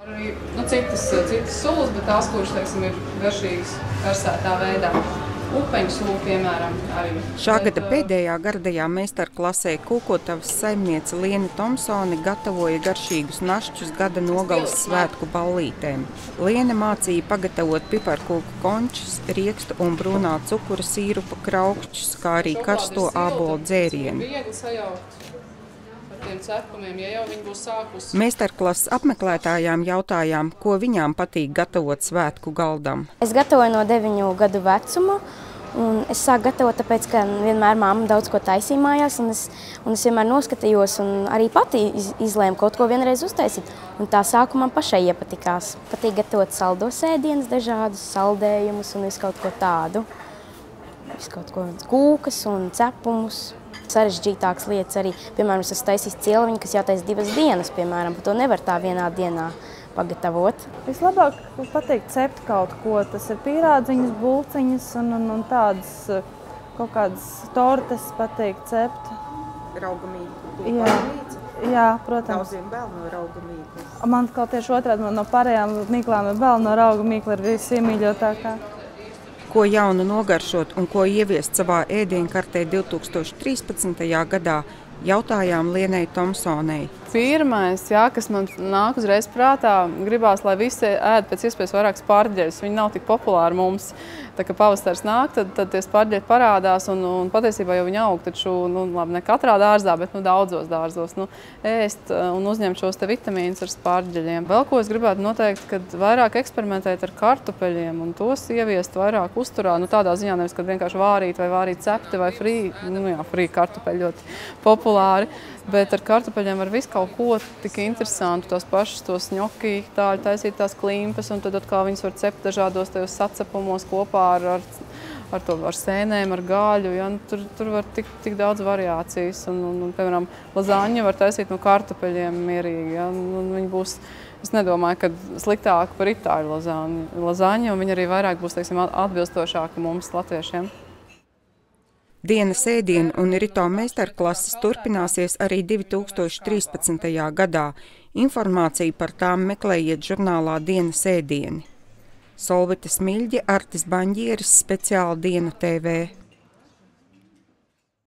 Arī citas sulas, bet tās, kuras, teiksim, ir garšīgas karsētā veidā. Upeņu sula, piemēram, arī. Šā gada pēdējā gardajā meistarklasē Kūkotavas saimniece Liene Tomsone gatavoja garšīgus našķus gada nogalas svētku ballītēm. Liene mācīja pagatavot piparkūku končus, riekstu un brūnā cukura sīrupa kraukšķus, kā arī karsto ābolu dzērienu. Viegli sajaukt ar tiem cepumiem, ja jau viņi būs sākusi. Meistarklases apmeklētājām jautājām, ko viņām patīk gatavot svētku galdam. Es gatavoju no 9 gadu vecuma. Un es sāku gatavot, tāpēc, ka vienmēr mamma daudz ko taisīja mājās, un es vienmēr noskatījos un arī pati izlēmu kaut ko vienreiz uztaisīt. Un tā sākumā man pašai iepatikās. Patīk gatavot saldos ēdienus, dažādus saldējumus un visu kaut ko tādu. Visu kaut ko kūkas un cepumus. Sarežģītākas lietas arī, piemēram, es esmu taisījis cieliņu, kas jātaisa 2 dienas, piemēram, to nevar tā vienā dienā pagatavot. Vislabāk patīk cept kaut ko, tas ir pīrādziņas, bulciņas un tādas kaut kādas tortes patīk cept. Raugamīgi. Jā, protams. Daudziem vēl no raugamīklas. Man kaut tieši otrādi no pārējām mīklām ir vēl no raugamīkla, ir visiemīļotākā. Ko jaunu nogaršot un ko ieviest savā ēdienkartē 2013. gadā, jautājām Lienei Tomsonei. Pirmais, kas man nāk uzreiz prātā, gribās, lai visi ēd pēc iespējas vairāk spārģeļus. Viņi nav tik populāri mums. Tā kā pavasars nāk, tad tie spārģeļi parādās un patiesībā jau viņi aug, taču, labi, ne katrā dārzā, bet daudzos dārzos. Ēst un uzņemt šos te vitamīnus ar spārģeļiem. Vēl ko es gribētu noteikt, kad vairāk eksperimentēt ar kartupeļiem un tos ieviest vairāk uzturā. Tādā ziņā nevis, kad vienkārši vārīt vai vārīt cepti vai frī kartupeļi ļoti populāri. Bet ar kartupeļiem var visu kaut ko tik interesantu, tās pašas tos ņoki, taisīt tās klimpes, un tad atkal viņas var cept dažādos tajos sacepumos kopā ar sēnēm, ar gaļu. Ja? Tur var tik daudz variācijas. Piemēram, lazāņu var taisīt no kartupeļiem mierīgi. Ja? Viņi būs, es nedomāju, ka sliktāk par itāļu lazāņu, un viņi arī vairāk būs, teiksim, atbilstošāki mums, latviešiem. Dienas ēdienu un rito meistarklases turpināsies arī 2013. gadā. Informāciju par tām meklējiet žurnālā Dienas ēdieni. Solvita Smiļģe, Artis Baņģieris, Speciāla Diena TV.